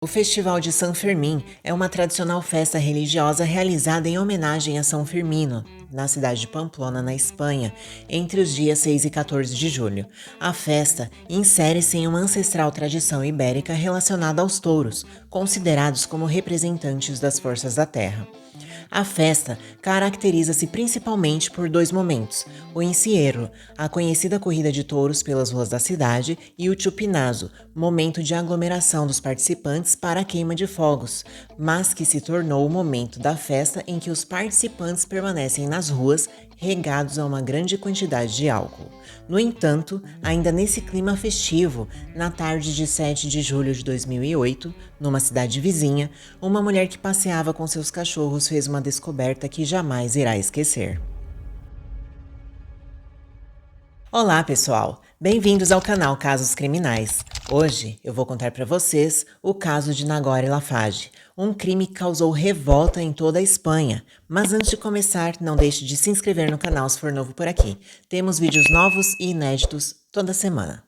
O Festival de San Fermín é uma tradicional festa religiosa realizada em homenagem a São Firmino, na cidade de Pamplona, na Espanha, entre os dias 6 e 14 de julho. A festa insere-se em uma ancestral tradição ibérica relacionada aos touros, considerados como representantes das forças da terra. A festa caracteriza-se principalmente por dois momentos: o encierro, a conhecida corrida de touros pelas ruas da cidade, e o chupinazo, momento de aglomeração dos participantes para a queima de fogos, mas que se tornou o momento da festa em que os participantes permanecem nas ruas, regados a uma grande quantidade de álcool. No entanto, ainda nesse clima festivo, na tarde de 7 de julho de 2008, numa cidade vizinha, uma mulher que passeava com seus cachorros fez uma descoberta que jamais irá esquecer. Olá, pessoal! Bem-vindos ao canal Casos Criminais. Hoje eu vou contar para vocês o caso de Nagore Laffage, um crime que causou revolta em toda a Espanha. Mas antes de começar, não deixe de se inscrever no canal se for novo por aqui. Temos vídeos novos e inéditos toda semana.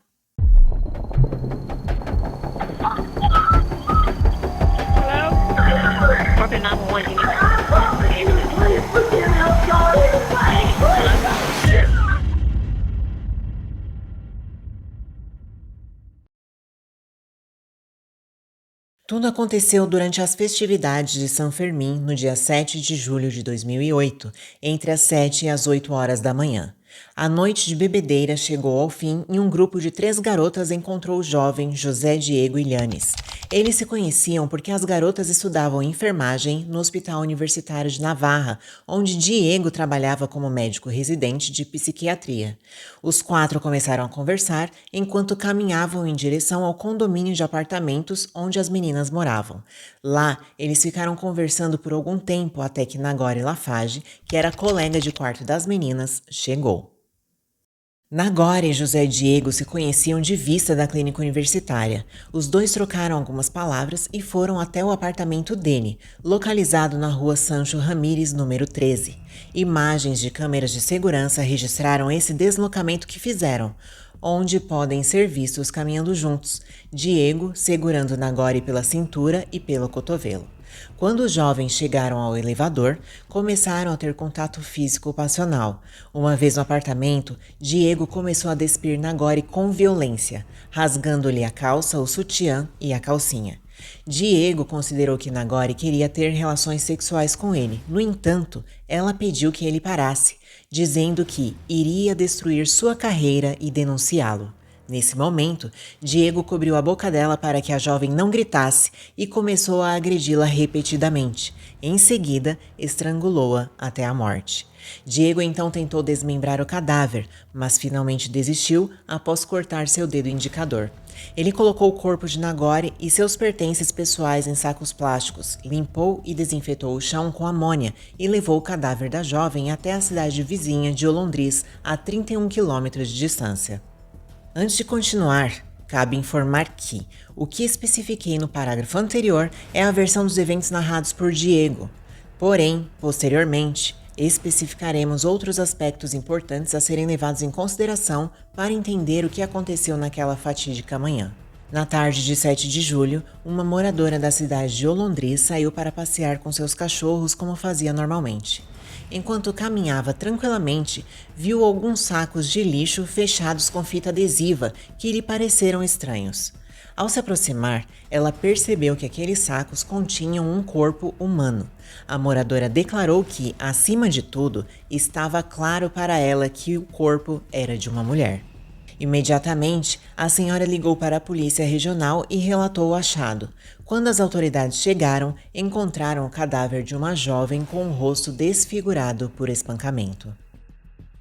Tudo aconteceu durante as festividades de San Fermín no dia 7 de julho de 2008, entre as 7 e as 8 horas da manhã. A noite de bebedeira chegou ao fim e um grupo de 3 garotas encontrou o jovem José Diego Illanes. Eles se conheciam porque as garotas estudavam enfermagem no Hospital Universitário de Navarra, onde Diego trabalhava como médico residente de psiquiatria. Os 4 começaram a conversar enquanto caminhavam em direção ao condomínio de apartamentos onde as meninas moravam. Lá, eles ficaram conversando por algum tempo até que Nagore Laffage, que era colega de quarto das meninas, chegou. Nagore e José Diego se conheciam de vista da clínica universitária. Os dois trocaram algumas palavras e foram até o apartamento dele, localizado na rua Sancho Ramírez, número 13. Imagens de câmeras de segurança registraram esse deslocamento que fizeram, onde podem ser vistos caminhando juntos, Diego segurando Nagore pela cintura e pelo cotovelo. Quando os jovens chegaram ao elevador, começaram a ter contato físico passional. Uma vez no apartamento, Diego começou a despir Nagore com violência, rasgando-lhe a calça, o sutiã e a calcinha. Diego considerou que Nagore queria ter relações sexuais com ele. No entanto, ela pediu que ele parasse, dizendo que iria destruir sua carreira e denunciá-lo. Nesse momento, Diego cobriu a boca dela para que a jovem não gritasse e começou a agredi-la repetidamente. Em seguida, estrangulou-a até a morte. Diego então tentou desmembrar o cadáver, mas finalmente desistiu após cortar seu dedo indicador. Ele colocou o corpo de Nagore e seus pertences pessoais em sacos plásticos, limpou e desinfetou o chão com amônia e levou o cadáver da jovem até a cidade vizinha de Olondriz, a 31 quilômetros de distância. Antes de continuar, cabe informar que o que especifiquei no parágrafo anterior é a versão dos eventos narrados por Diego. Porém, posteriormente, especificaremos outros aspectos importantes a serem levados em consideração para entender o que aconteceu naquela fatídica manhã. Na tarde de 7 de julho, uma moradora da cidade de Olondriz saiu para passear com seus cachorros como fazia normalmente. Enquanto caminhava tranquilamente, viu alguns sacos de lixo fechados com fita adesiva que lhe pareceram estranhos. Ao se aproximar, ela percebeu que aqueles sacos continham um corpo humano. A moradora declarou que, acima de tudo, estava claro para ela que o corpo era de uma mulher. Imediatamente, a senhora ligou para a polícia regional e relatou o achado. Quando as autoridades chegaram, encontraram o cadáver de uma jovem com o rosto desfigurado por espancamento.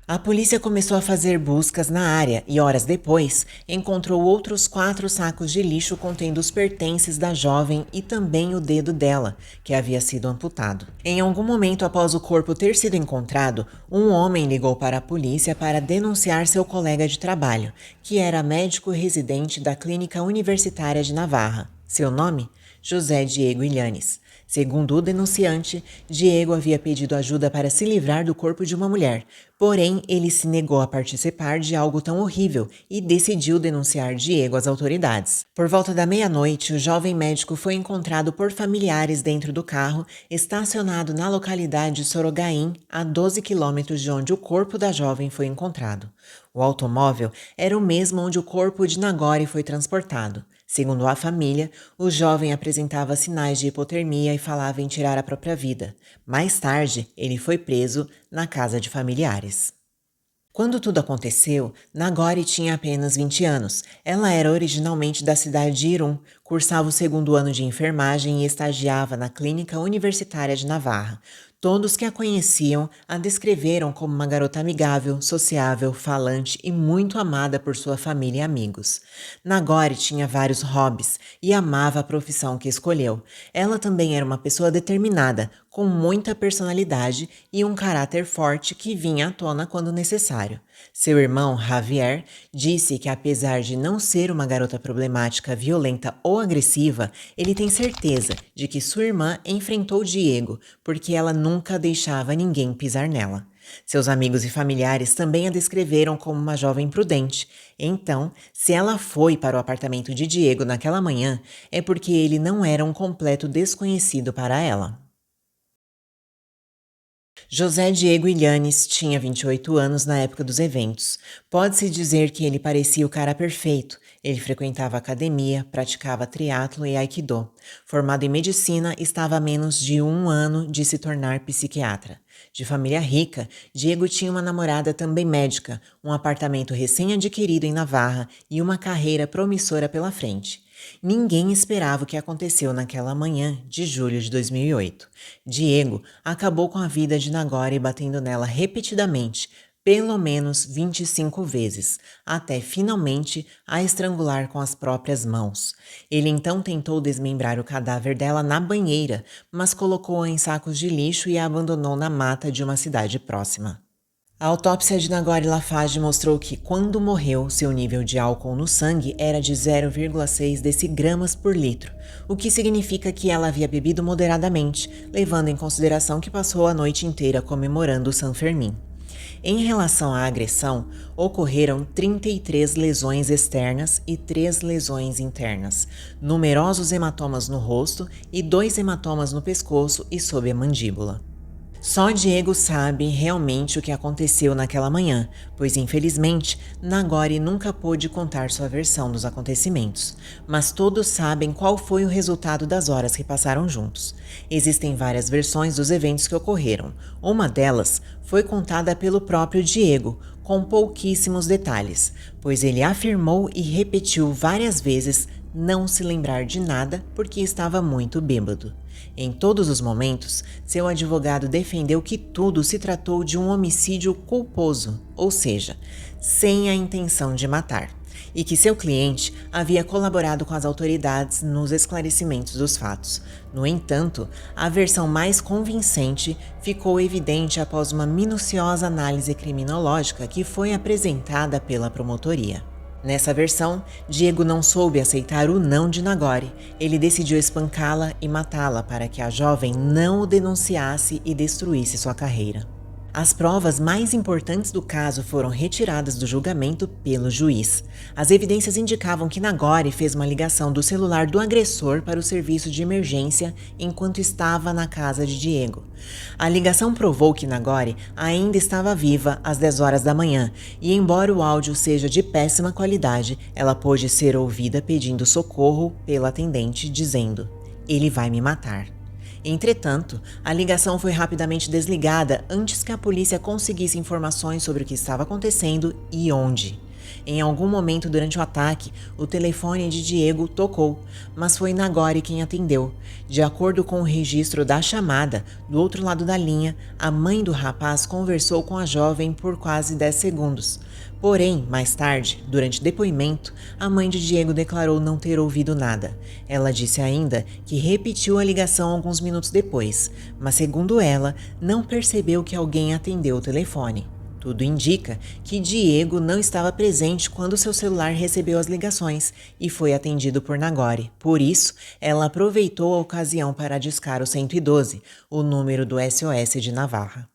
A polícia começou a fazer buscas na área e, horas depois, encontrou outros 4 sacos de lixo contendo os pertences da jovem e também o dedo dela, que havia sido amputado. Em algum momento após o corpo ter sido encontrado, um homem ligou para a polícia para denunciar seu colega de trabalho, que era médico residente da Clínica Universitária de Navarra. Seu nome? José Diego Ilhanes. Segundo o denunciante, Diego havia pedido ajuda para se livrar do corpo de uma mulher, porém ele se negou a participar de algo tão horrível e decidiu denunciar Diego às autoridades. Por volta da meia-noite, o jovem médico foi encontrado por familiares dentro do carro, estacionado na localidade de Sorogaim, a 12 quilômetros de onde o corpo da jovem foi encontrado. O automóvel era o mesmo onde o corpo de Nagore foi transportado. Segundo a família, o jovem apresentava sinais de hipotermia e falava em tirar a própria vida. Mais tarde, ele foi preso na casa de familiares. Quando tudo aconteceu, Nagore tinha apenas 20 anos. Ela era originalmente da cidade de Irum, cursava o segundo ano de enfermagem e estagiava na Clínica Universitária de Navarra. Todos que a conheciam a descreveram como uma garota amigável, sociável, falante e muito amada por sua família e amigos. Nagore tinha vários hobbies e amava a profissão que escolheu. Ela também era uma pessoa determinada, com muita personalidade e um caráter forte que vinha à tona quando necessário. Seu irmão, Javier, disse que apesar de não ser uma garota problemática, violenta ou agressiva, ele tem certeza de que sua irmã enfrentou Diego, porque ela nunca deixava ninguém pisar nela. Seus amigos e familiares também a descreveram como uma jovem prudente. Então, se ela foi para o apartamento de Diego naquela manhã, é porque ele não era um completo desconhecido para ela. José Diego Ilhanes tinha 28 anos na época dos eventos. Pode-se dizer que ele parecia o cara perfeito. Ele frequentava academia, praticava triatlo e aikido. Formado em medicina, estava a menos de 1 ano de se tornar psiquiatra. De família rica, Diego tinha uma namorada também médica, um apartamento recém-adquirido em Navarra e uma carreira promissora pela frente. Ninguém esperava o que aconteceu naquela manhã de julho de 2008. Diego acabou com a vida de Nagore batendo nela repetidamente, pelo menos 25 vezes, até finalmente a estrangular com as próprias mãos. Ele então tentou desmembrar o cadáver dela na banheira, mas colocou-a em sacos de lixo e a abandonou na mata de uma cidade próxima. A autópsia de Nagore Laffage mostrou que, quando morreu, seu nível de álcool no sangue era de 0,6 decigramas por litro, o que significa que ela havia bebido moderadamente, levando em consideração que passou a noite inteira comemorando o San Fermín. Em relação à agressão, ocorreram 33 lesões externas e 3 lesões internas, numerosos hematomas no rosto e 2 hematomas no pescoço e sob a mandíbula. Só Diego sabe realmente o que aconteceu naquela manhã, pois infelizmente Nagore nunca pôde contar sua versão dos acontecimentos, mas todos sabem qual foi o resultado das horas que passaram juntos. Existem várias versões dos eventos que ocorreram. Uma delas foi contada pelo próprio Diego, com pouquíssimos detalhes, pois ele afirmou e repetiu várias vezes não se lembrar de nada porque estava muito bêbado. Em todos os momentos, seu advogado defendeu que tudo se tratou de um homicídio culposo, ou seja, sem a intenção de matar, e que seu cliente havia colaborado com as autoridades nos esclarecimentos dos fatos. No entanto, a versão mais convincente ficou evidente após uma minuciosa análise criminológica que foi apresentada pela promotoria. Nessa versão, Diego não soube aceitar o não de Nagore. Ele decidiu espancá-la e matá-la para que a jovem não o denunciasse e destruísse sua carreira. As provas mais importantes do caso foram retiradas do julgamento pelo juiz. As evidências indicavam que Nagore fez uma ligação do celular do agressor para o serviço de emergência enquanto estava na casa de Diego. A ligação provou que Nagore ainda estava viva às 10 horas da manhã e, embora o áudio seja de péssima qualidade, ela pôde ser ouvida pedindo socorro pela atendente, dizendo: "Ele vai me matar". Entretanto, a ligação foi rapidamente desligada antes que a polícia conseguisse informações sobre o que estava acontecendo e onde. Em algum momento durante o ataque, o telefone de Diego tocou, mas foi Nagore quem atendeu. De acordo com o registro da chamada, do outro lado da linha, a mãe do rapaz conversou com a jovem por quase 10 segundos. Porém, mais tarde, durante depoimento, a mãe de Diego declarou não ter ouvido nada. Ela disse ainda que repetiu a ligação alguns minutos depois, mas segundo ela, não percebeu que alguém atendeu o telefone. Tudo indica que Diego não estava presente quando seu celular recebeu as ligações e foi atendido por Nagore. Por isso, ela aproveitou a ocasião para discar o 112, o número do SOS de Navarra.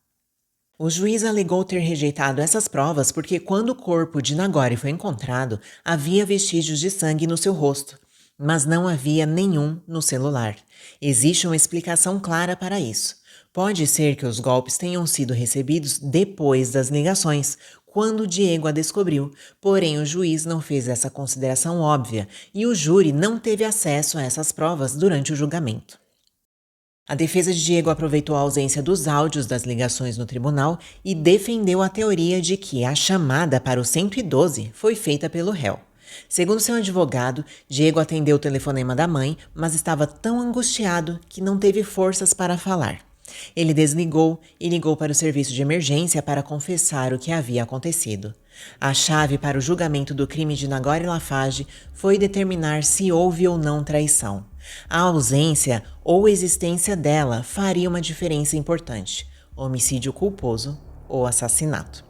O juiz alegou ter rejeitado essas provas porque quando o corpo de Nagore foi encontrado, havia vestígios de sangue no seu rosto, mas não havia nenhum no celular. Existe uma explicação clara para isso. Pode ser que os golpes tenham sido recebidos depois das ligações, quando Diego a descobriu, porém o juiz não fez essa consideração óbvia e o júri não teve acesso a essas provas durante o julgamento. A defesa de Diego aproveitou a ausência dos áudios das ligações no tribunal e defendeu a teoria de que a chamada para o 112 foi feita pelo réu. Segundo seu advogado, Diego atendeu o telefonema da mãe, mas estava tão angustiado que não teve forças para falar. Ele desligou e ligou para o serviço de emergência para confessar o que havia acontecido. A chave para o julgamento do crime de Nagore Laffage foi determinar se houve ou não traição. A ausência ou existência dela faria uma diferença importante: homicídio culposo ou assassinato.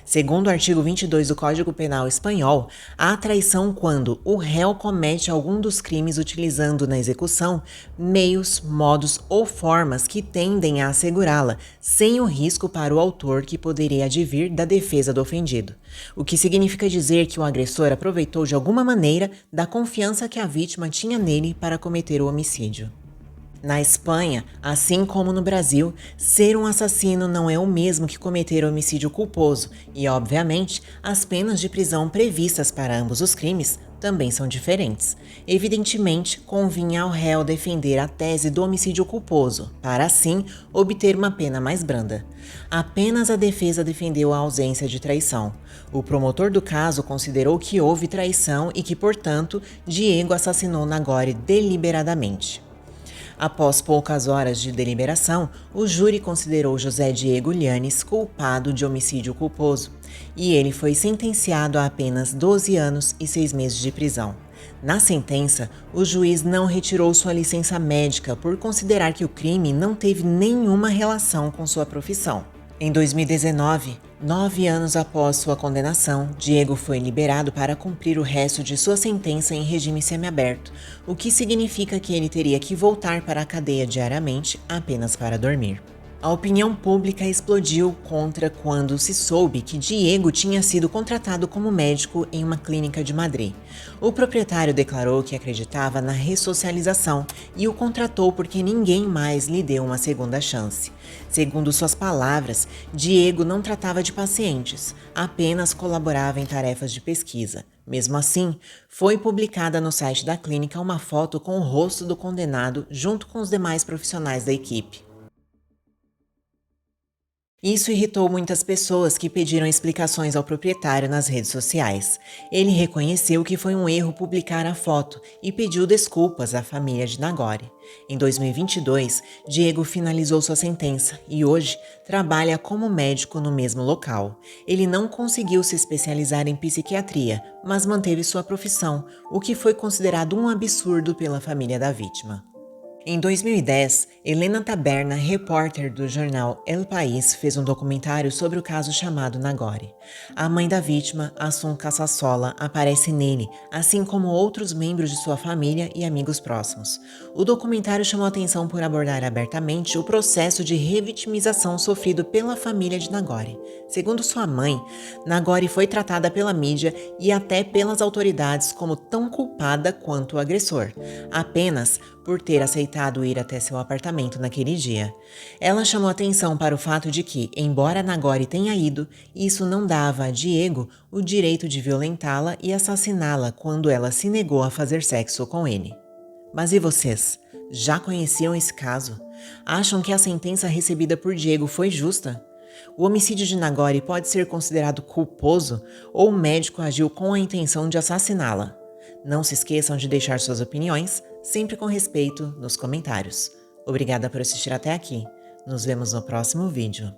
Segundo o artigo 22 do Código Penal espanhol, há traição quando o réu comete algum dos crimes utilizando na execução meios, modos ou formas que tendem a assegurá-la, sem o risco para o autor que poderia advir da defesa do ofendido. O que significa dizer que o agressor aproveitou de alguma maneira da confiança que a vítima tinha nele para cometer o homicídio. Na Espanha, assim como no Brasil, ser um assassino não é o mesmo que cometer homicídio culposo e, obviamente, as penas de prisão previstas para ambos os crimes também são diferentes. Evidentemente, convinha ao réu defender a tese do homicídio culposo, para assim obter uma pena mais branda. Apenas a defesa defendeu a ausência de traição. O promotor do caso considerou que houve traição e que, portanto, Diego assassinou Nagore deliberadamente. Após poucas horas de deliberação, o júri considerou José Diego Llanes culpado de homicídio culposo e ele foi sentenciado a apenas 12 anos e 6 meses de prisão. Na sentença, o juiz não retirou sua licença médica por considerar que o crime não teve nenhuma relação com sua profissão. Em 2019, 9 anos após sua condenação, Diego foi liberado para cumprir o resto de sua sentença em regime semiaberto, o que significa que ele teria que voltar para a cadeia diariamente apenas para dormir. A opinião pública explodiu contra quando se soube que Diego tinha sido contratado como médico em uma clínica de Madrid. O proprietário declarou que acreditava na ressocialização e o contratou porque ninguém mais lhe deu uma segunda chance. Segundo suas palavras, Diego não tratava de pacientes, apenas colaborava em tarefas de pesquisa. Mesmo assim, foi publicada no site da clínica uma foto com o rosto do condenado junto com os demais profissionais da equipe. Isso irritou muitas pessoas que pediram explicações ao proprietário nas redes sociais. Ele reconheceu que foi um erro publicar a foto e pediu desculpas à família de Nagore. Em 2022, Diego finalizou sua sentença e hoje trabalha como médico no mesmo local. Ele não conseguiu se especializar em psiquiatria, mas manteve sua profissão, o que foi considerado um absurdo pela família da vítima. Em 2010, Helena Taberna, repórter do jornal El País, fez um documentário sobre o caso chamado Nagore. A mãe da vítima, Assun Casasola, aparece nele, assim como outros membros de sua família e amigos próximos. O documentário chamou atenção por abordar abertamente o processo de revitimização sofrido pela família de Nagore. Segundo sua mãe, Nagore foi tratada pela mídia e até pelas autoridades como tão culpada quanto o agressor, apenas por ter aceitado ir até seu apartamento naquele dia. Ela chamou atenção para o fato de que, embora Nagore tenha ido, isso não dava a Diego o direito de violentá-la e assassiná-la quando ela se negou a fazer sexo com ele. Mas e vocês? Já conheciam esse caso? Acham que a sentença recebida por Diego foi justa? O homicídio de Nagore pode ser considerado culposo ou o médico agiu com a intenção de assassiná-la? Não se esqueçam de deixar suas opiniões, sempre com respeito, nos comentários. Obrigada por assistir até aqui. Nos vemos no próximo vídeo.